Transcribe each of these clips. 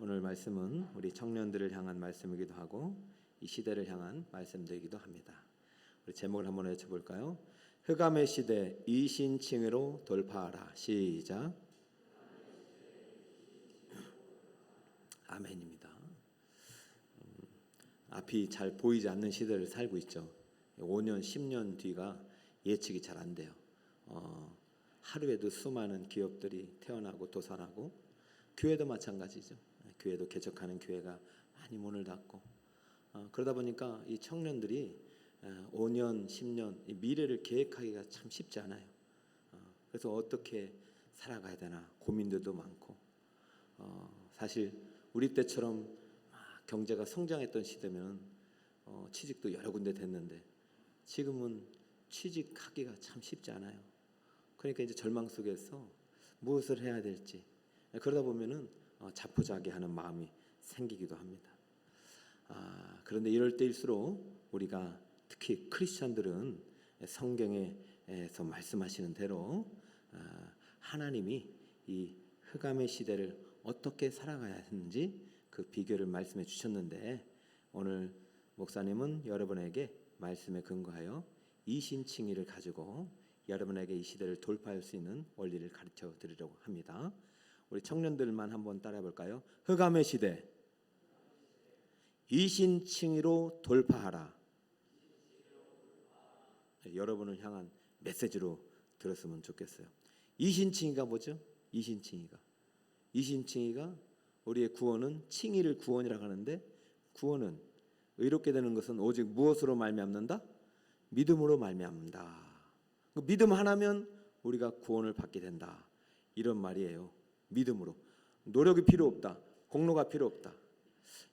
오늘 말씀은 우리 청년들을 향한 말씀이기도 하고 이 시대를 향한 말씀되기도 합니다. 우리 제목을 한번 외쳐볼까요? 흑암의 시대 이신칭의로 돌파하라. 시작. 아멘입니다. 앞이 잘 보이지 않는 시대를 살고 있죠. 5년, 10년 뒤가 예측이 잘 안 돼요. 하루에도 수많은 기업들이 태어나고 도산하고, 교회도 마찬가지죠. 교회도 개척하는 교회가 많이 문을 닫고, 그러다 보니까 이 청년들이 5년, 10년 이 미래를 계획하기가 참 쉽지 않아요. 그래서 어떻게 살아가야 되나 고민들도 많고, 사실 우리 때처럼 경제가 성장했던 시대면 취직도 여러 군데 됐는데 지금은 취직하기가 참 쉽지 않아요. 그러니까 이제 절망 속에서 무엇을 해야 될지, 그러다 보면은 자포자기하는 마음이 생기기도 합니다. 그런데 이럴 때일수록 우리가 특히 크리스천들은 성경에서 말씀하시는 대로 하나님이 이 흑암의 시대를 어떻게 살아가야 하는지 그 비결을 말씀해 주셨는데, 오늘 목사님은 여러분에게 말씀에 근거하여 이신칭의를 가지고 여러분에게 이 시대를 돌파할 수 있는 원리를 가르쳐 드리려고 합니다. 우리 청년들만 한번 따라해 볼까요? 흑암의 시대 이신칭의로 돌파하라. 여러분을 향한 메시지로 들었으면 좋겠어요. 이신칭의가 뭐죠? 이신칭의가 우리의 구원은, 칭의를 구원이라고 하는데, 구원은 의롭게 되는 것은 오직 무엇으로 말미암는다? 믿음으로 말미암는다. 믿음 하나면 우리가 구원을 받게 된다, 이런 말이에요. 믿음으로. 노력이 필요 없다, 공로가 필요 없다.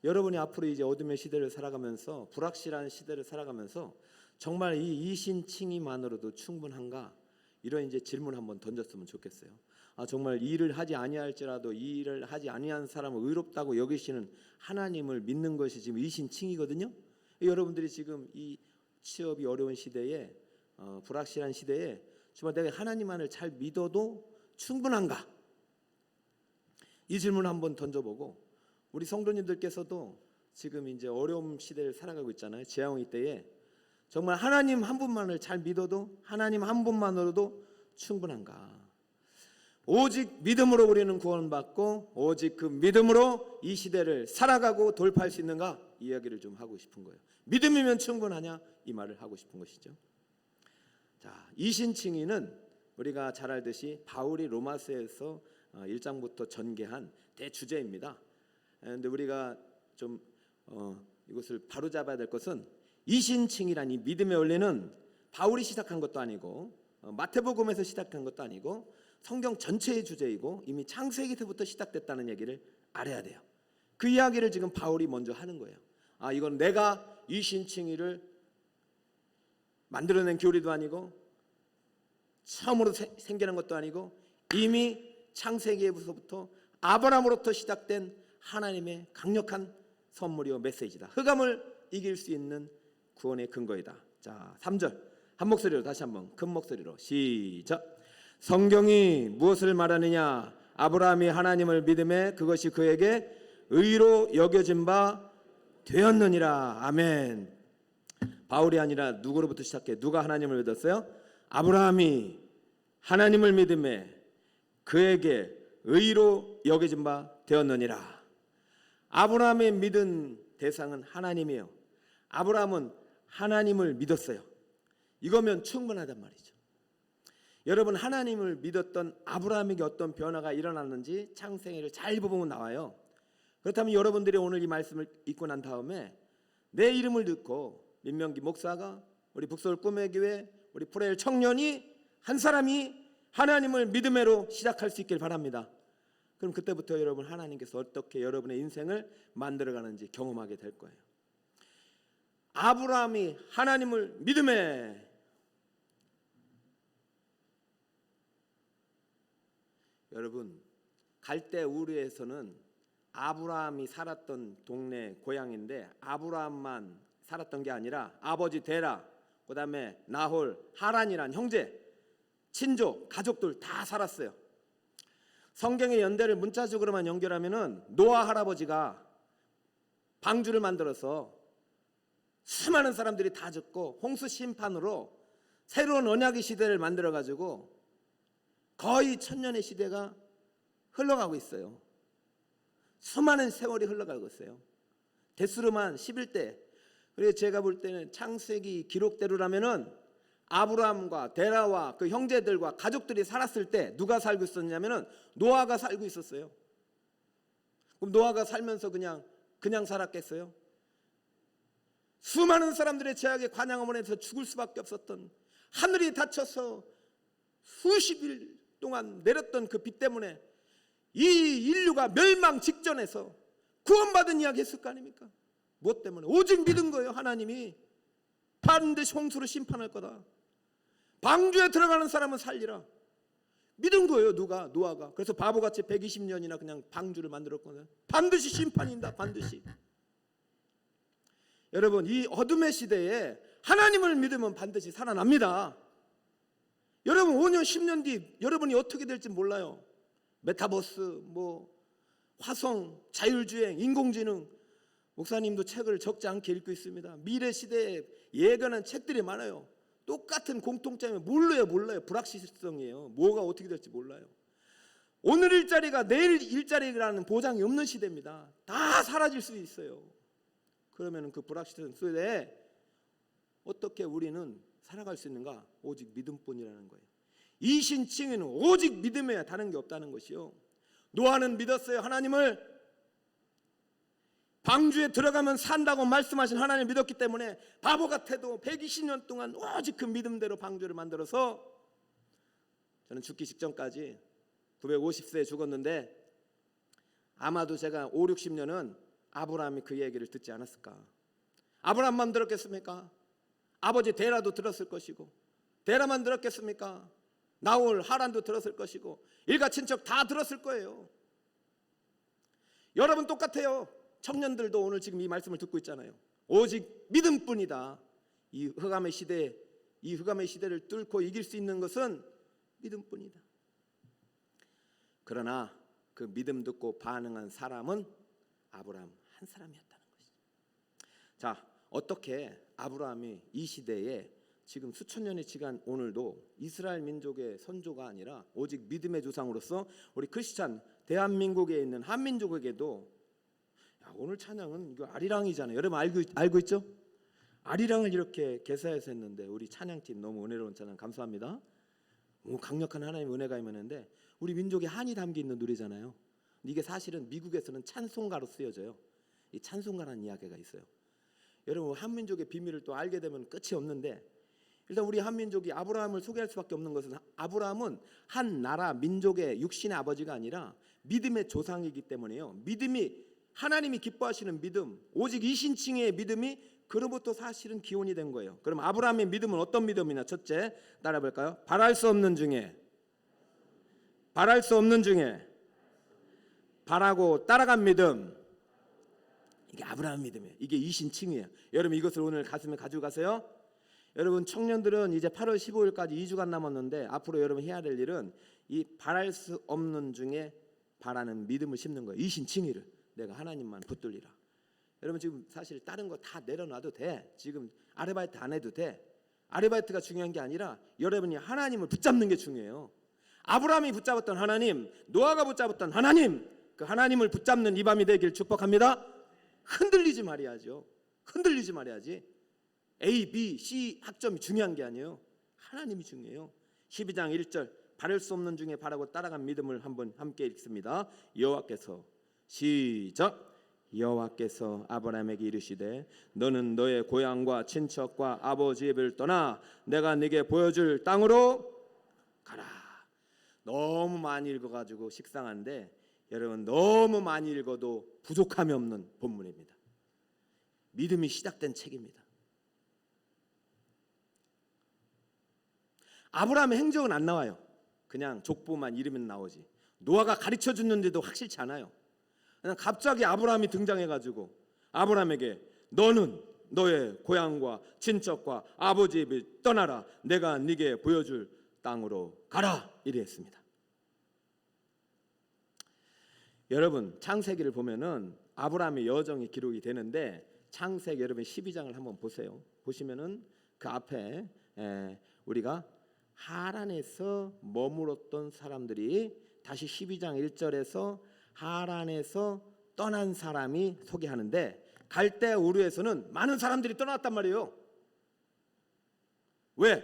여러분이 앞으로 이제 어둠의 시대를 살아가면서, 불확실한 시대를 살아가면서 정말 이 이신칭의만으로도 충분한가, 이런 이제 질문 한번 던졌으면 좋겠어요. 정말 이 일을 하지 아니할지라도 이 일을 하지 아니한 사람을 의롭다고 여기시는 하나님을 믿는 것이 지금 이신칭의거든요. 여러분들이 지금 이 취업이 어려운 시대에, 불확실한 시대에 정말 내가 하나님만을 잘 믿어도 충분한가, 이 질문을 한번 던져보고, 우리 성도님들께서도 지금 이제 어려움 시대를 살아가고 있잖아요. 재앙의 때에 정말 하나님 한 분만을 잘 믿어도, 하나님 한 분만으로도 충분한가? 오직 믿음으로 우리는 구원받고, 오직 그 믿음으로 이 시대를 살아가고 돌파할 수 있는가, 이 이야기를 좀 하고 싶은 거예요. 믿음이면 충분하냐, 이 말을 하고 싶은 것이죠. 자, 이신칭의는 우리가 잘 알듯이 바울이 로마서에서 1장부터 전개한 대주제입니다. 그런데 우리가 좀 이것을 바로잡아야 될 것은, 이신칭의란 이 믿음의 원리는 바울이 시작한 것도 아니고 마태복음에서 시작한 것도 아니고 성경 전체의 주제이고 이미 창세기 때부터 시작됐다는 얘기를 알아야 돼요. 그 이야기를 지금 바울이 먼저 하는 거예요. 이건 내가 이신칭의를 만들어낸 교리도 아니고 처음으로 생겨난 것도 아니고 이미 창세기에서부터 아브라함으로부터 시작된 하나님의 강력한 선물이요 메시지다. 흑암을 이길 수 있는 구원의 근거이다. 자, 3절 한 목소리로 다시 한번 큰 목소리로 시작. 성경이 무엇을 말하느냐? 아브라함이 하나님을 믿음에 그것이 그에게 의로 여겨진 바 되었느니라. 아멘. 바울이 아니라 누구로부터 시작해? 누가 하나님을 믿었어요? 아브라함이 하나님을 믿음에 그에게 의로 여겨진 바 되었느니라. 아브라함의 믿은 대상은 하나님이에요. 아브라함은 하나님을 믿었어요. 이거면 충분하단 말이죠. 여러분, 하나님을 믿었던 아브라함에게 어떤 변화가 일어났는지 창세기를 잘 보면 나와요. 그렇다면 여러분들이 오늘 이 말씀을 읽고 난 다음에 내 이름을 듣고 민명기 목사가, 우리 북서울 꿈의 교회, 우리 프레일 청년이 한 사람이 하나님을 믿음으로 시작할 수 있길 바랍니다. 그럼 그때부터 여러분, 하나님께서 어떻게 여러분의 인생을 만들어가는지 경험하게 될 거예요. 아브라함이 하나님을 믿음에, 여러분, 갈대우르에서는 아브라함이 살았던 동네 고향인데 아브라함만 살았던 게 아니라 아버지 데라, 그 다음에 나홀, 하란이란 형제, 친족, 가족들 다 살았어요. 성경의 연대를 문자적으로만 연결하면은 노아 할아버지가 방주를 만들어서 수많은 사람들이 다 죽고 홍수 심판으로 새로운 언약의 시대를 만들어 가지고 거의 천년의 시대가 흘러가고 있어요. 수많은 세월이 흘러가고 있어요. 대수로만 11대. 그래서 제가 볼 때는 창세기 기록대로라면은 아브라함과 데라와 그 형제들과 가족들이 살았을 때 누가 살고 있었냐면은 노아가 살고 있었어요. 그럼 노아가 살면서 그냥 살았겠어요? 수많은 사람들의 죄악의 관양어머니에서 죽을 수밖에 없었던, 하늘이 닫혀서 수십 일 동안 내렸던 그 비 때문에 이 인류가 멸망 직전에서 구원받은 이야기 했을 거 아닙니까? 무엇 때문에? 오직 믿은 거예요. 하나님이 반드시 홍수로 심판할 거다. 방주에 들어가는 사람은 살리라. 믿은 거예요. 누가? 노아가. 그래서 바보같이 120년이나 그냥 방주를 만들었거든요. 반드시 심판입니다. 반드시. 여러분, 이 어둠의 시대에 하나님을 믿으면 반드시 살아납니다. 여러분 5년 10년 뒤 여러분이 어떻게 될지 몰라요. 메타버스, 화성, 자율주행, 인공지능. 목사님도 책을 적지 않게 읽고 있습니다. 미래 시대에 예견한 책들이 많아요. 똑같은 공통점이 몰라요. 불확실성이에요. 뭐가 어떻게 될지 몰라요. 오늘 일자리가 내일 일자리라는 보장이 없는 시대입니다. 다 사라질 수 있어요. 그러면 그 불확실성 속에 어떻게 우리는 살아갈 수 있는가? 오직 믿음뿐이라는 거예요. 이신칭에는 오직 믿음에 다른 게 없다는 것이요. 노아는 믿었어요. 하나님을. 방주에 들어가면 산다고 말씀하신 하나님을 믿었기 때문에 바보 같아도 120년 동안 오직 그 믿음대로 방주를 만들어서, 저는 죽기 직전까지 950세에 죽었는데 아마도 제가 5, 60년은 아브라함이 그 얘기를 듣지 않았을까. 아브라함만 들었겠습니까? 아버지 데라도 들었을 것이고, 데라만 들었겠습니까? 나홀, 하란도 들었을 것이고, 일가 친척 다 들었을 거예요. 여러분 똑같아요. 청년들도 오늘 지금 이 말씀을 듣고 있잖아요. 오직 믿음뿐이다. 이 흑암의 시대를 뚫고 이길 수 있는 것은 믿음뿐이다. 그러나 그 믿음 듣고 반응한 사람은 아브라함 한 사람이었다는 것이죠. 자, 어떻게 아브라함이 이 시대에 지금 수천 년이 지난 오늘도 이스라엘 민족의 선조가 아니라 오직 믿음의 조상으로서 우리 크리스찬 대한민국에 있는 한민족에게도, 오늘 찬양은 이거 아리랑이잖아요. 여러분 알고 있죠? 아리랑을 이렇게 개사해서 했는데 우리 찬양팀 너무 은혜로운 찬양 감사합니다. 강력한 하나님의 은혜가 임했는데 우리 민족의 한이 담겨 있는 노래잖아요. 이게 사실은 미국에서는 찬송가로 쓰여져요. 이 찬송가라는 이야기가 있어요. 여러분 한민족의 비밀을 또 알게 되면 끝이 없는데, 일단 우리 한민족이 아브라함을 소개할 수밖에 없는 것은 아브라함은 한 나라 민족의 육신의 아버지가 아니라 믿음의 조상이기 때문에요. 믿음이 하나님이 기뻐하시는 믿음, 오직 이신칭의 믿음이 그로부터 사실은 기원이 된 거예요. 그럼 아브라함의 믿음은 어떤 믿음이냐? 첫째, 따라 볼까요? 바랄 수 없는 중에 바라고 따라간 믿음. 이게 아브라함 믿음이에요. 이게 이신칭이에요. 여러분 이것을 오늘 가슴에 가지고 가세요. 여러분 청년들은 이제 8월 15일까지 2주간 남았는데 앞으로 여러분 해야 될 일은 이 바랄 수 없는 중에 바라는 믿음을 심는 거예요. 이신칭의를. 내가 하나님만 붙들리라. 여러분 지금 사실 다른 거 다 내려놔도 돼. 지금 아르바이트 안 해도 돼. 아르바이트가 중요한 게 아니라 여러분이 하나님을 붙잡는 게 중요해요. 아브라함이 붙잡았던 하나님, 노아가 붙잡았던 하나님, 그 하나님을 붙잡는 이 밤이 되길 축복합니다. 흔들리지 말아야지. A, B, C 학점이 중요한 게 아니에요. 하나님이 중요해요. 12장 1절 바랄 수 없는 중에 바라고 따라간 믿음을 한번 함께 읽습니다. 여호와께서 시작. 여호와께서 아브라함에게 이르시되 너는 너의 고향과 친척과 아버지 집을 떠나 내가 네게 보여줄 땅으로 가라. 너무 많이 읽어가지고 식상한데 여러분 너무 많이 읽어도 부족함이 없는 본문입니다. 믿음이 시작된 책입니다. 아브라함의 행적은 안 나와요. 그냥 족보만 이름은 나오지. 노아가 가르쳐 줬는데도 확실치 않아요. 그냥 갑자기 아브라함이 등장해가지고 아브라함에게 너는 너의 고향과 친척과 아버지 집을 떠나라. 내가 네게 보여줄 땅으로 가라. 이래 했습니다. 여러분 창세기를 보면은 아브라함의 여정이 기록이 되는데 창세기 여러분 12장을 한번 보세요. 보시면은 그 앞에 우리가 하란에서 머물었던 사람들이 다시 12장 1절에서 하란에서 떠난 사람이 소개하는데 갈대 우르에서는 많은 사람들이 떠났단 말이에요. 왜?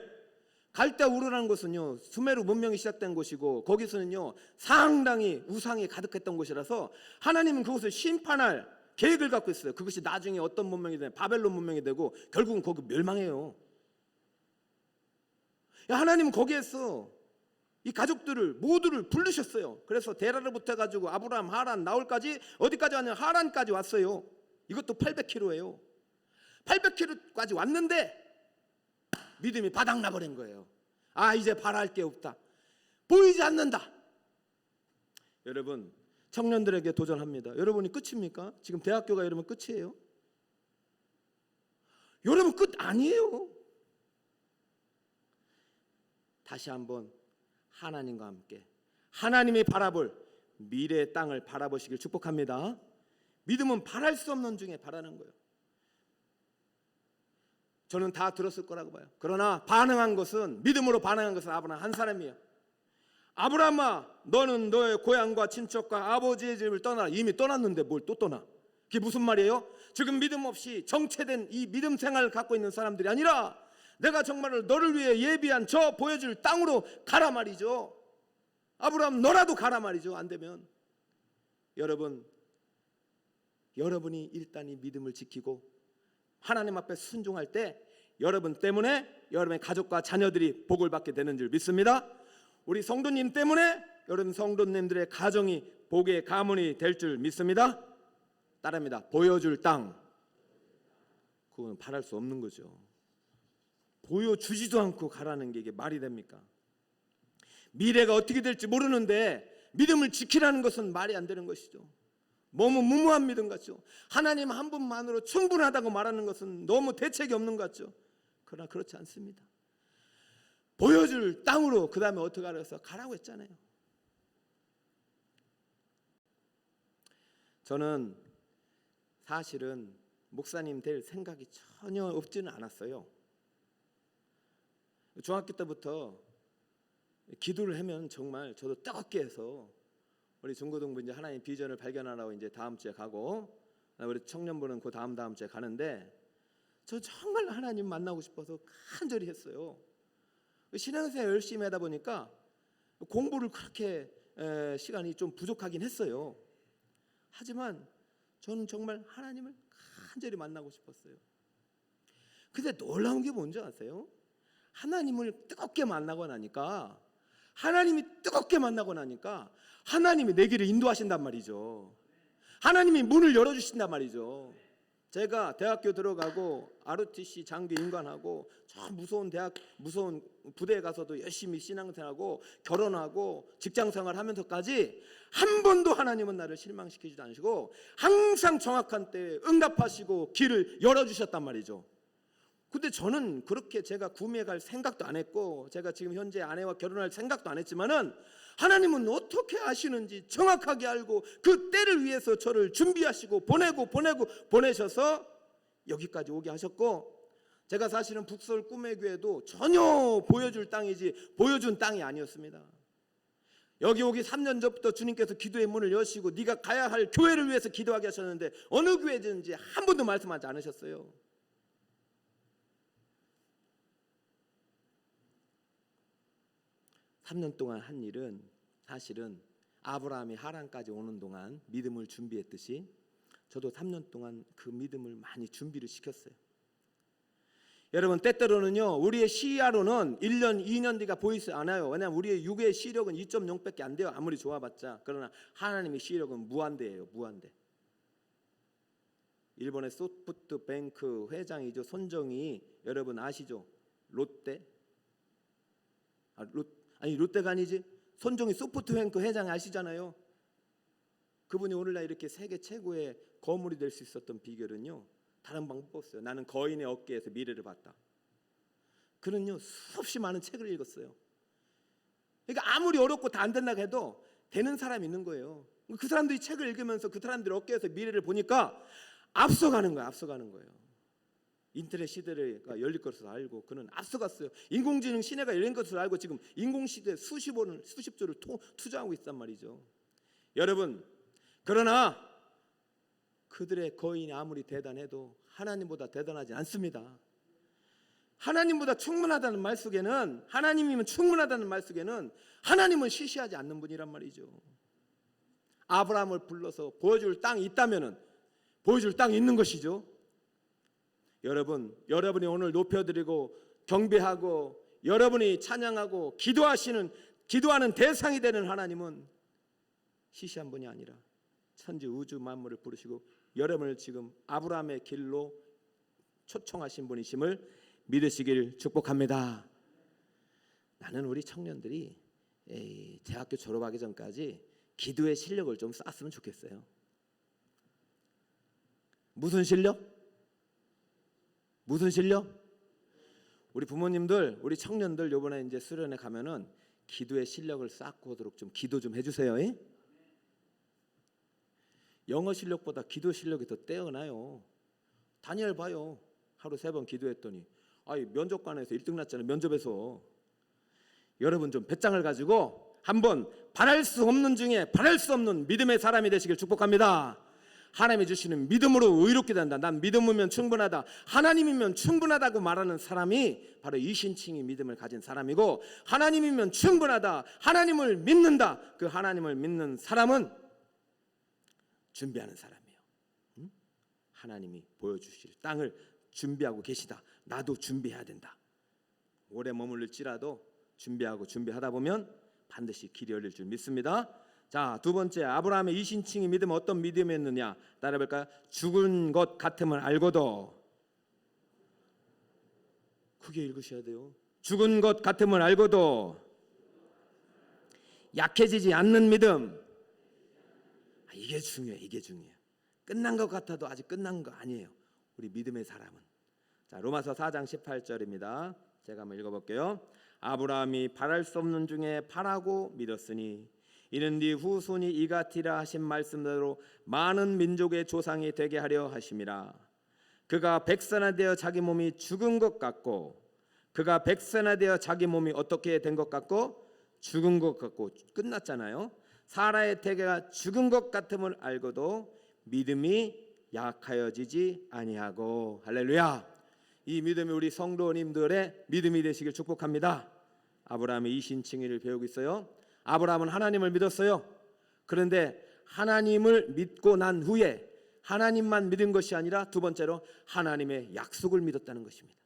갈대 우르라는 곳은요 수메르 문명이 시작된 곳이고 거기서는요 상당히 우상이 가득했던 곳이라서 하나님은 그곳을 심판할 계획을 갖고 있어요. 그것이 나중에 어떤 문명이 되면 바벨론 문명이 되고 결국은 거기 멸망해요. 하나님은 거기에서 이 가족들을 모두를 부르셨어요. 그래서 데라르부터 해가지고 아브라함, 하란, 나홀까지 어디까지 왔냐면 하란까지 왔어요. 이것도 800km예요. 800km까지 왔는데 믿음이 바닥나버린 거예요. 아 이제 바랄 게 없다. 보이지 않는다. 여러분 청년들에게 도전합니다. 여러분이 끝입니까? 지금 대학교가 여러분 끝이에요? 여러분 끝 아니에요. 다시 한번 하나님과 함께 하나님이 바라볼 미래의 땅을 바라보시길 축복합니다. 믿음은 바랄 수 없는 중에 바라는 거예요. 저는 다 들었을 거라고 봐요. 그러나 반응한 것은 믿음으로 반응한 것은 아브라함 한 사람이에요. 아브라함아 너는 너의 고향과 친척과 아버지의 집을 떠나라. 이미 떠났는데 뭘 또 떠나. 그게 무슨 말이에요? 지금 믿음 없이 정체된 이 믿음 생활을 갖고 있는 사람들이 아니라 내가 정말 너를 위해 예비한 저 보여줄 땅으로 가라 말이죠. 아브라함 너라도 가라 말이죠. 안 되면 여러분이 일단 이 믿음을 지키고 하나님 앞에 순종할 때 여러분 때문에 여러분의 가족과 자녀들이 복을 받게 되는 줄 믿습니다. 우리 성도님 때문에 여러분 성도님들의 가정이 복의 가문이 될 줄 믿습니다. 따라합니다. 보여줄 땅. 그건 바랄 수 없는 거죠. 보여주지도 않고 가라는 게 이게 말이 됩니까? 미래가 어떻게 될지 모르는데 믿음을 지키라는 것은 말이 안 되는 것이죠. 너무 무모한 믿음 같죠. 하나님 한 분만으로 충분하다고 말하는 것은 너무 대책이 없는 것 같죠. 그러나 그렇지 않습니다. 보여줄 땅으로 그 다음에 어떻게 하라고 해서 가라고 했잖아요. 저는 사실은 목사님 될 생각이 전혀 없지는 않았어요. 중학교 때부터 기도를 하면 정말 저도 뜨겁게 해서 우리 중고등부 이제 하나님 비전을 발견하라고 이제 다음 주에 가고 우리 청년부는 그 다음 주에 가는데 저 정말 하나님 만나고 싶어서 간절히 했어요. 신앙생활 열심히 하다 보니까 공부를 그렇게 시간이 좀 부족하긴 했어요. 하지만 저는 정말 하나님을 간절히 만나고 싶었어요. 근데 놀라운 게 뭔지 아세요? 하나님을 뜨겁게 만나고 나니까 하나님이 내 길을 인도하신단 말이죠. 하나님이 문을 열어주신단 말이죠. 제가 대학교 들어가고 ROTC 장교 임관하고 저 무서운 부대에 가서도 열심히 신앙생활하고 결혼하고 직장생활 하면서까지 한 번도 하나님은 나를 실망시키지 않으시고 항상 정확한 때에 응답하시고 길을 열어주셨단 말이죠. 근데 저는 그렇게 제가 구미에 갈 생각도 안 했고 제가 지금 현재 아내와 결혼할 생각도 안 했지만은 하나님은 어떻게 아시는지 정확하게 알고 그 때를 위해서 저를 준비하시고 보내셔서 여기까지 오게 하셨고 제가 사실은 북서울 꿈의 교회도 전혀 보여줄 땅이지 보여준 땅이 아니었습니다. 여기 오기 3년 전부터 주님께서 기도의 문을 여시고 네가 가야 할 교회를 위해서 기도하게 하셨는데 어느 교회든지 한 번도 말씀하지 않으셨어요. 3년 동안 한 일은 사실은 아브라함이 하란까지 오는 동안 믿음을 준비했듯이 저도 3년 동안 그 믿음을 많이 준비를 시켰어요. 여러분 때때로는요 우리의 시야로는 1년 2년 뒤가 보이지 않아요. 왜냐하면 우리의 육의 시력은 2.0밖에 안 돼요. 아무리 좋아봤자. 그러나 하나님의 시력은 무한대예요. 무한대. 일본의 소프트뱅크 회장이죠. 손정희 여러분 아시죠? 롯데가 아니지. 손정희 소프트뱅크 회장 아시잖아요. 그분이 오늘날 이렇게 세계 최고의 거물이 될 수 있었던 비결은요 다른 방법 없어요. 나는 거인의 어깨에서 미래를 봤다. 그는요 수없이 많은 책을 읽었어요. 그러니까 아무리 어렵고 다 안 된다고 해도 되는 사람이 있는 거예요. 그 사람들이 책을 읽으면서 그 사람들의 어깨에서 미래를 보니까 앞서가는 거예요. 인터넷 시대가 열릴 것을 알고 그는 앞서갔어요. 인공지능 시대가 열린 것을 알고 지금 인공시대에 수십조를 투자하고 있단 말이죠. 여러분, 그러나 그들의 거인이 아무리 대단해도 하나님보다 대단하지 않습니다. 하나님보다 충분하다는 말 속에는, 하나님이면 충분하다는 말 속에는 하나님은 시시하지 않는 분이란 말이죠. 아브라함을 불러서 보여줄 땅이 있다면은 보여줄 땅이 있는 것이죠. 여러분이 오늘 높여드리고 경배하고 여러분이 찬양하고 기도하는 대상이 되는 하나님은 시시한 분이 아니라 천지 우주 만물을 부르시고 여러분을 지금 아브라함의 길로 초청하신 분이심을 믿으시길 축복합니다. 나는 우리 청년들이 대학교 졸업하기 전까지 기도의 실력을 좀 쌓았으면 좋겠어요. 무슨 실력? 우리 부모님들, 우리 청년들 이번에 이제 수련회 가면은 기도의 실력을 쌓고 오도록 좀 기도 좀 해주세요. 영어 실력보다 기도 실력이 더 뛰어나요. 다니엘 봐요. 하루 3번 기도했더니 면접관에서 1등 났잖아요. 면접에서. 여러분 좀 배짱을 가지고 한번 바랄 수 없는 중에 바랄 수 없는 믿음의 사람이 되시길 축복합니다. 하나님이 주시는 믿음으로 의롭게 된다. 난 믿음이면 충분하다. 하나님이면 충분하다고 말하는 사람이 바로 이신칭이 믿음을 가진 사람이고, 하나님이면 충분하다, 하나님을 믿는다, 그 하나님을 믿는 사람은 준비하는 사람이에요. 하나님이 보여주실 땅을 준비하고 계시다. 나도 준비해야 된다. 오래 머물릴지라도 준비하다 보면 반드시 길이 열릴 줄 믿습니다. 자, 두 번째, 아브라함의 이신칭이 믿음은 어떤 믿음이었느냐? 따라볼까요? 죽은 것 같음을 알고도, 크게 읽으셔야 돼요. 죽은 것 같음을 알고도 약해지지 않는 믿음. 이게 중요해요. 끝난 것 같아도 아직 끝난 거 아니에요. 우리 믿음의 사람은. 자, 로마서 4장 18절입니다. 제가 한번 읽어볼게요. 아브라함이 바랄 수 없는 중에 바라고 믿었으니 이는 네 후손이 이같이라 하신 말씀대로 많은 민족의 조상이 되게 하려 하심이라. 그가 백선화되어 자기 몸이 죽은 것 같고, 그가 백선화되어 자기 몸이 어떻게 된 것 같고, 죽은 것 같고, 끝났잖아요. 사라의 태계가 죽은 것 같음을 알고도 믿음이 약하여지지 아니하고. 할렐루야. 이 믿음이 우리 성도님들의 믿음이 되시길 축복합니다. 아브라함의 이신칭의를 배우고 있어요. 아브라함은 하나님을 믿었어요. 그런데 하나님을 믿고 난 후에 하나님만 믿은 것이 아니라 두 번째로 하나님의 약속을 믿었다는 것입니다.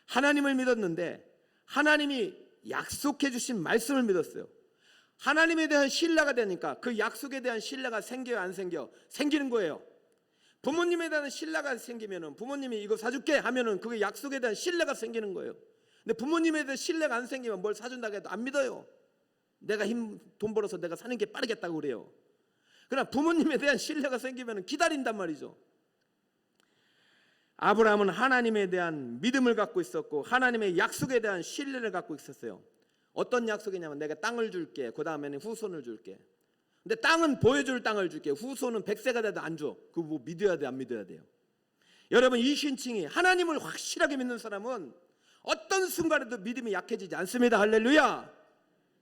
하나님을 믿었는데 하나님이 약속해 주신 말씀을 믿었어요. 하나님에 대한 신뢰가 되니까 그 약속에 대한 신뢰가 생겨요, 안 생겨? 생기는 거예요. 부모님에 대한 신뢰가 생기면은, 부모님이 이거 사줄게 하면은 그게 약속에 대한 신뢰가 생기는 거예요. 근데 부모님에 대한 신뢰가 안 생기면 뭘 사준다고 해도 안 믿어요. 내가 돈 벌어서 내가 사는 게 빠르겠다고 그래요. 그러나 부모님에 대한 신뢰가 생기면 기다린단 말이죠. 아브라함은 하나님에 대한 믿음을 갖고 있었고 하나님의 약속에 대한 신뢰를 갖고 있었어요. 어떤 약속이냐면 내가 땅을 줄게, 그 다음에는 후손을 줄게. 근데 땅은 보여줄 땅을 줄게, 후손은 100세가 돼도 안 줘. 그거 뭐 믿어야 돼, 안 믿어야 돼요? 여러분, 이 신칭이 하나님을 확실하게 믿는 사람은 어떤 순간에도 믿음이 약해지지 않습니다. 할렐루야.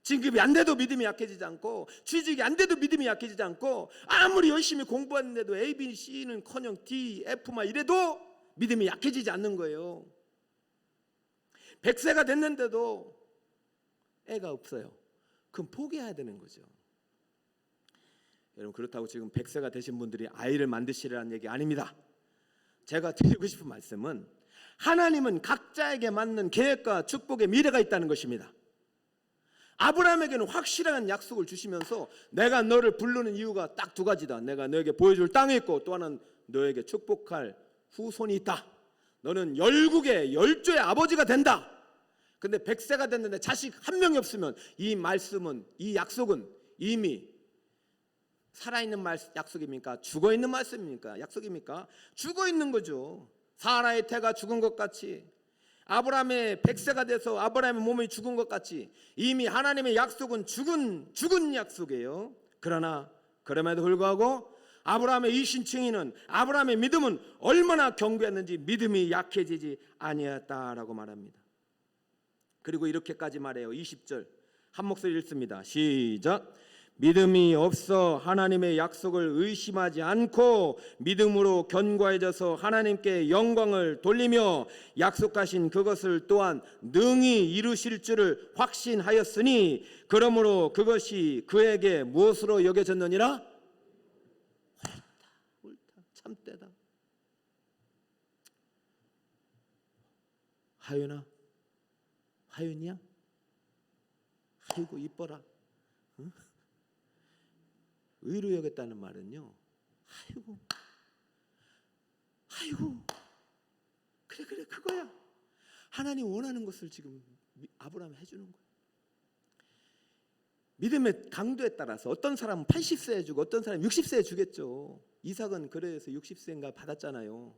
진급이 안 돼도 믿음이 약해지지 않고, 취직이 안 돼도 믿음이 약해지지 않고, 아무리 열심히 공부하는데도 A, B, C는커녕 D, F만 이래도 믿음이 약해지지 않는 거예요. 100세가 됐는데도 애가 없어요. 그럼 포기해야 되는 거죠. 여러분, 그렇다고 지금 100세가 되신 분들이 아이를 만드시라는 얘기 아닙니다. 제가 드리고 싶은 말씀은 하나님은 각자에게 맞는 계획과 축복의 미래가 있다는 것입니다. 아브라함에게는 확실한 약속을 주시면서 내가 너를 부르는 이유가 딱 두 가지다. 내가 너에게 보여줄 땅이 있고 또 하나는 너에게 축복할 후손이 있다. 너는 열국의 열조의 아버지가 된다. 근데 100세가 됐는데 자식 한 명이 없으면 이 말씀은, 이 약속은 이미 살아있는 약속입니까? 죽어있는 말씀입니까? 약속입니까? 죽어있는 거죠. 사라의 태가 죽은 것 같이 아브라함의 100세가 돼서 아브라함의 몸이 죽은 것 같이 이미 하나님의 약속은 죽은 약속이에요. 그러나 그럼에도 불구하고 아브라함의 이신층이는 아브라함의 믿음은 얼마나 견고했는지 믿음이 약해지지 아니었다라고 말합니다. 그리고 이렇게까지 말해요. 20절 한 목소리 읽습니다. 시작. 믿음이 없어 하나님의 약속을 의심하지 않고 믿음으로 견고해져서 하나님께 영광을 돌리며 약속하신 그것을 또한 능히 이루실 줄을 확신하였으니 그러므로 그것이 그에게 무엇으로 여겨졌느니라? 옳다, 참되다. 하윤아, 하윤이야? 아이고 이뻐라. 응? 의로 여겼다는 말은요, 아이고 그래 그거야. 하나님 원하는 것을 지금 아브라함이 해주는 거예요. 믿음의 강도에 따라서 어떤 사람은 80세에 주고 어떤 사람은 60세에 주겠죠. 이삭은 그래서 60세인가 받았잖아요.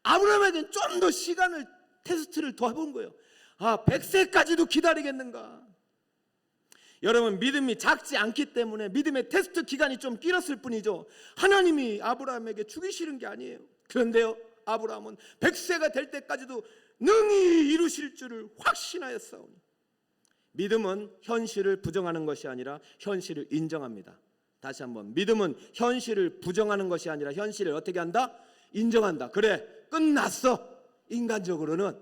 아브라함에게는 좀 더 시간을 테스트를 더 해본 거예요. 100세까지도 기다리겠는가. 여러분, 믿음이 작지 않기 때문에 믿음의 테스트 기간이 좀 길었을 뿐이죠. 하나님이 아브라함에게 죽이시는 게 아니에요. 그런데요, 아브라함은 100세가 될 때까지도 능히 이루실 줄을 확신하였사오니. 믿음은 현실을 부정하는 것이 아니라 현실을 인정합니다. 다시 한번, 믿음은 현실을 부정하는 것이 아니라 현실을 어떻게 한다? 인정한다. 그래, 끝났어. 인간적으로는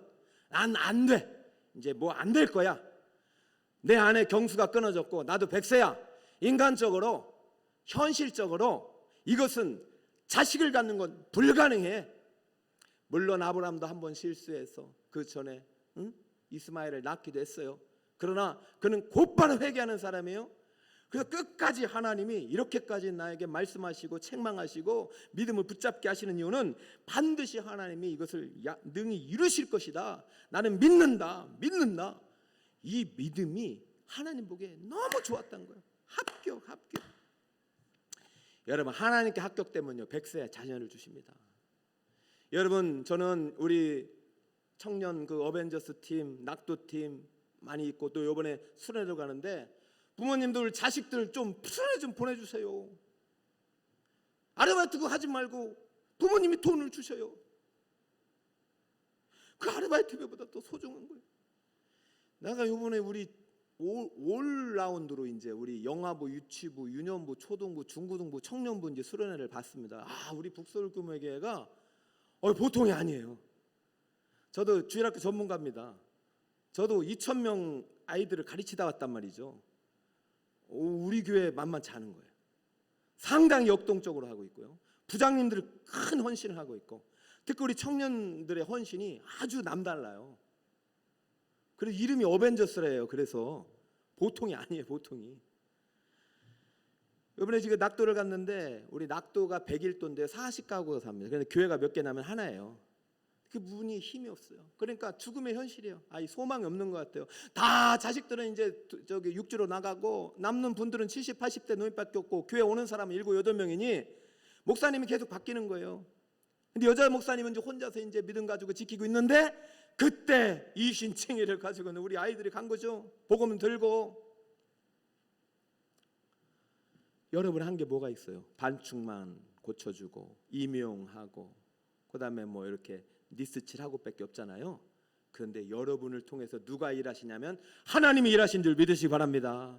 난 안 돼. 이제 뭐 안 될 거야. 내 안에 경수가 끊어졌고 나도 100세야. 인간적으로, 현실적으로 이것은 자식을 갖는 건 불가능해. 물론 아브라함도 한번 실수해서 그 전에 이스마엘을 낳기도 했어요. 그러나 그는 곧바로 회개하는 사람이에요. 그래서 끝까지 하나님이 이렇게까지 나에게 말씀하시고 책망하시고 믿음을 붙잡게 하시는 이유는 반드시 하나님이 이것을 능히 이루실 것이다. 나는 믿는다. 이 믿음이 하나님 보기에 너무 좋았던 거예요. 합격. 여러분, 하나님께 합격되면요 100세 자녀를 주십니다. 여러분, 저는 우리 청년 그 어벤져스 팀, 낙도 팀 많이 있고 또 이번에 수련회도 가는데 부모님들 자식들 좀 수련회 좀 보내주세요. 아르바이트 그거 하지 말고 부모님이 돈을 주셔요. 그 아르바이트비보다 더 소중한 거예요. 내가 이번에 우리 올 라운드로 이제 우리 영아부, 유치부, 유년부, 초등부, 중고등부, 청년부 이제 수련회를 봤습니다. 우리 북서울교회가 보통이 아니에요. 저도 주일학교 전문가입니다. 저도 2,000명 아이들을 가르치다 왔단 말이죠. 우리 교회 만만치 않은 거예요. 상당히 역동적으로 하고 있고요. 부장님들이 큰 헌신을 하고 있고, 특히 우리 청년들의 헌신이 아주 남달라요. 그래서 이름이 어벤져스래요. 그래서 보통이 아니에요. 보통이. 이번에 지금 낙도를 갔는데 우리 낙도가 101도인데 40가구가 삽니다. 그런데 교회가 몇 개 나면 하나예요. 그 부분이 힘이 없어요. 그러니까 죽음의 현실이에요. 이 소망이 없는 것 같아요. 다 자식들은 이제 저기 육지로 나가고 남는 분들은 70, 80대 노인밖에 없고 교회 오는 사람은 7, 8명이니 목사님이 계속 바뀌는 거예요. 근데 여자 목사님은 이제 혼자서 이제 믿음 가지고 지키고 있는데 그때 이신칭의를 가지고는 우리 아이들이 간 거죠. 복음 들고. 여러분 한 게 뭐가 있어요? 반충만 고쳐주고 임용하고 그다음에 뭐 이렇게 니스칠하고 밖에 없잖아요. 그런데 여러분을 통해서 누가 일하시냐면 하나님이 일하신 줄 믿으시기 바랍니다.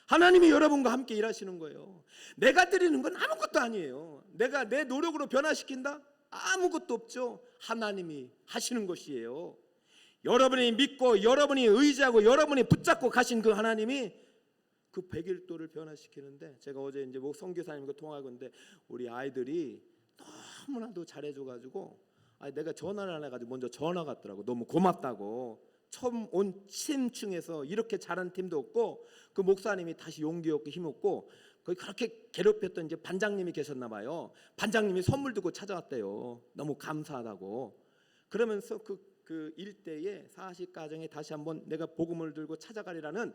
하나님이 여러분과 함께 일하시는 거예요. 내가 드리는 건 아무것도 아니에요. 내가 내 노력으로 변화시킨다? 아무것도 없죠. 하나님이 하시는 것이에요. 여러분이 믿고 여러분이 의지하고 여러분이 붙잡고 가신 그 하나님이 그 101도를 변화시키는데, 제가 어제 이제 선교사님과 통화하고 있는데 우리 아이들이 너무나도 잘해줘가지고 내가 전화를 안 해가지고 먼저 전화가 왔더라고. 너무 고맙다고. 처음 온 팀층에서 이렇게 잘한 팀도 없고 그 목사님이 다시 용기 얻고 힘 얻고 거기 그렇게 괴롭혔던 이제 반장님이 계셨나 봐요. 반장님이 선물 두고 찾아왔대요. 너무 감사하다고. 그러면서 그 일대에 40가정에 다시 한번 내가 복음을 들고 찾아가리라는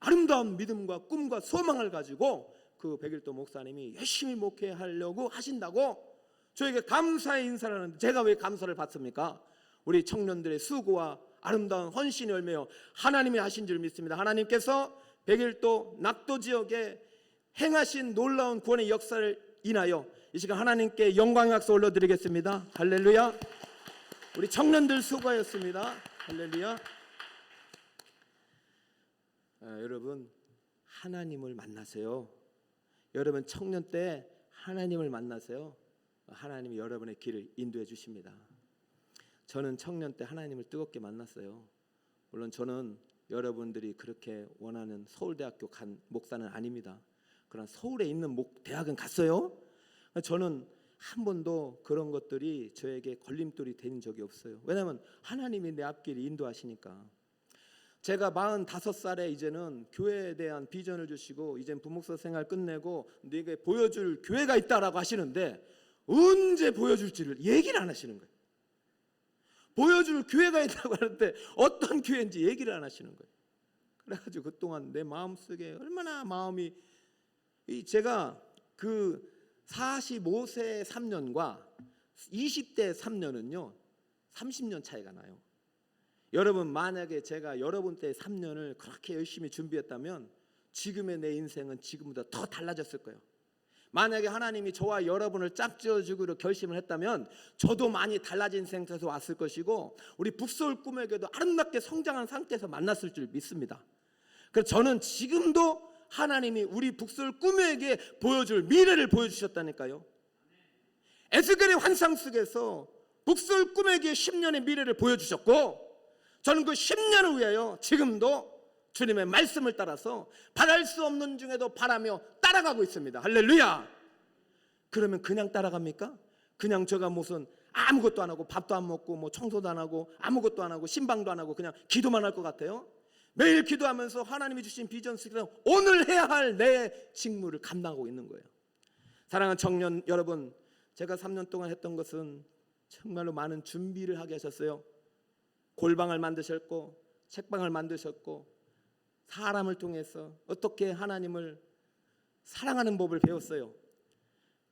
아름다운 믿음과 꿈과 소망을 가지고 그 101도 목사님이 열심히 목회하려고 하신다고 저에게 감사의 인사를 하는데, 제가 왜 감사를 받습니까? 우리 청년들의 수고와 아름다운 헌신의 열매요 하나님이 하신 줄 믿습니다. 하나님께서 백일도 낙도 지역에 행하신 놀라운 구원의 역사를 인하여 이 시간 하나님께 영광의 박수 올려드리겠습니다. 할렐루야. 우리 청년들 수고하였습니다. 할렐루야. 여러분 하나님을 만나세요. 여러분 청년 때 하나님을 만나세요. 하나님이 여러분의 길을 인도해 주십니다. 저는 청년 때 하나님을 뜨겁게 만났어요. 물론 저는 여러분들이 그렇게 원하는 서울대학교 간 목사는 아닙니다. 그러나 서울에 있는 대학은 갔어요. 저는 한 번도 그런 것들이 저에게 걸림돌이 된 적이 없어요. 왜냐하면 하나님이 내 앞길을 인도하시니까. 제가 45살에 이제는 교회에 대한 비전을 주시고 이젠 부목사 생활 끝내고 네게 보여줄 교회가 있다라고 하시는데 언제 보여줄지를 얘기를 안 하시는 거예요. 보여줄 교회가 있다고 하는데 어떤 교회인지 얘기를 안 하시는 거예요. 그래가지고 그동안 내 마음속에 얼마나 마음이 제가 그 45세 3년과 20대 3년은요 30년 차이가 나요. 여러분 만약에 제가 여러분 때 3년을 그렇게 열심히 준비했다면 지금의 내 인생은 지금보다 더 달라졌을 거예요. 만약에 하나님이 저와 여러분을 짝지어주기로 결심을 했다면 저도 많이 달라진 상태에서 왔을 것이고 우리 북서울 꿈의 교회도 아름답게 성장한 상태에서 만났을 줄 믿습니다. 그래서 저는 지금도 하나님이 우리 북서울 꿈의 교회에 보여줄 미래를 보여주셨다니까요. 에스겔의 환상 속에서 북서울 꿈의 교회 10년의 미래를 보여주셨고 저는 그 10년을 위하여 지금도 주님의 말씀을 따라서 바랄 수 없는 중에도 바라며 따라가고 있습니다. 할렐루야. 그러면 그냥 따라갑니까? 그냥 제가 무슨 아무것도 안 하고 밥도 안 먹고 뭐 청소도 안 하고 아무것도 안 하고 신방도 안 하고 그냥 기도만 할 것 같아요? 매일 기도하면서 하나님이 주신 비전 속에서 오늘 해야 할 내 직무를 감당하고 있는 거예요. 사랑하는 청년 여러분, 제가 3년 동안 했던 것은 정말로 많은 준비를 하게 하셨어요. 골방을 만드셨고 책방을 만드셨고 사람을 통해서 어떻게 하나님을 사랑하는 법을 배웠어요.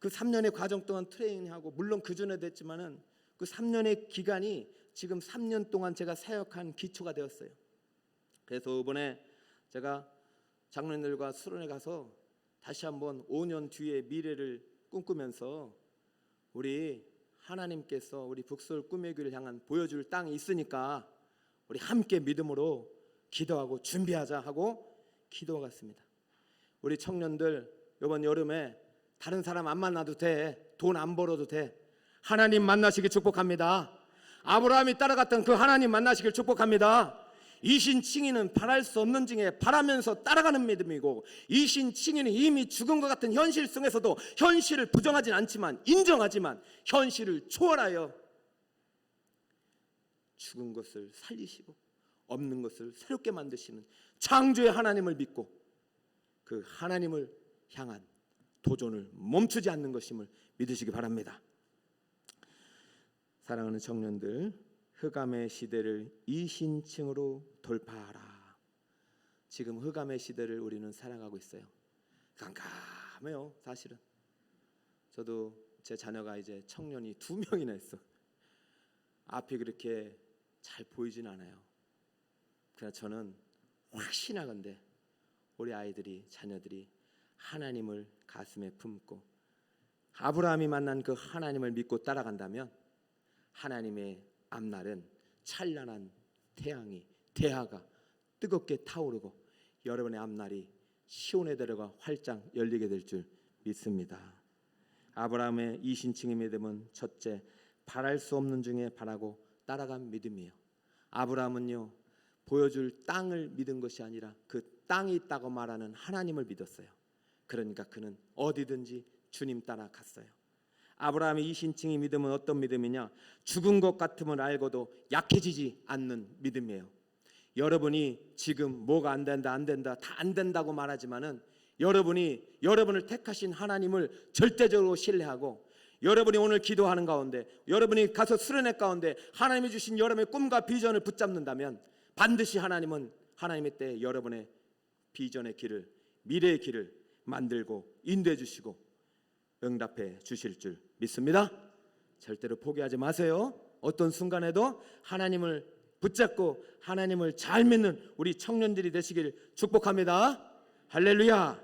그 3년의 과정 동안 트레이닝하고 물론 그 전에도 했지만은 그 3년의 기간이 지금 3년 동안 제가 사역한 기초가 되었어요. 그래서 이번에 제가 장로님들과 수련회 가서 다시 한번 5년 뒤의 미래를 꿈꾸면서 우리 하나님께서 우리 북서울 꿈의 교회를 향한 보여줄 땅이 있으니까 우리 함께 믿음으로 기도하고 준비하자 하고 기도했습니다. 우리 청년들 이번 여름에 다른 사람 안 만나도 돼. 돈 안 벌어도 돼. 하나님 만나시길 축복합니다. 아브라함이 따라갔던 그 하나님 만나시길 축복합니다. 이신칭의는 바랄 수 없는 중에 바라면서 따라가는 믿음이고 이신칭의는 이미 죽은 것 같은 현실 속에서도 현실을 부정하진 않지만 인정하지만 현실을 초월하여 죽은 것을 살리시고 없는 것을 새롭게 만드시는 창조의 하나님을 믿고 그 하나님을 향한 도전을 멈추지 않는 것임을 믿으시기 바랍니다. 사랑하는 청년들, 흑암의 시대를 이신칭으로 돌파하라. 지금 흑암의 시대를 우리는 살아가고 있어요. 깜깜해요. 사실은 저도 제 자녀가 이제 청년이 2명이나 있어. 앞이 그렇게 잘 보이진 않아요. 그러나 저는 확신하건대 우리 아이들이 자녀들이 하나님을 가슴에 품고 아브라함이 만난 그 하나님을 믿고 따라간다면 하나님의 앞날은 찬란한 태양이 대하가 뜨겁게 타오르고 여러분의 앞날이 시온의 대로가 활짝 열리게 될 줄 믿습니다. 아브라함의 이신칭의 믿음은 첫째, 바랄 수 없는 중에 바라고 따라간 믿음이에요. 아브라함은요 보여줄 땅을 믿은 것이 아니라 그 땅이 있다고 말하는 하나님을 믿었어요. 그러니까 그는 어디든지 주님 따라 갔어요. 아브라함의 이신칭의 믿음은 어떤 믿음이냐? 죽은 것 같음을 알고도 약해지지 않는 믿음이에요. 여러분이 지금 뭐가 안 된다 다 안 된다고 말하지만은 여러분을 택하신 하나님을 절대적으로 신뢰하고 여러분이 오늘 기도하는 가운데 여러분이 가서 수련회 가운데 하나님이 주신 여러분의 꿈과 비전을 붙잡는다면 반드시 하나님은 하나님의 때에 여러분의 비전의 길을 미래의 길을 만들고 인도해 주시고 응답해 주실 줄 믿습니다. 절대로 포기하지 마세요. 어떤 순간에도 하나님을 붙잡고 하나님을 잘 믿는 우리 청년들이 되시길 축복합니다. 할렐루야.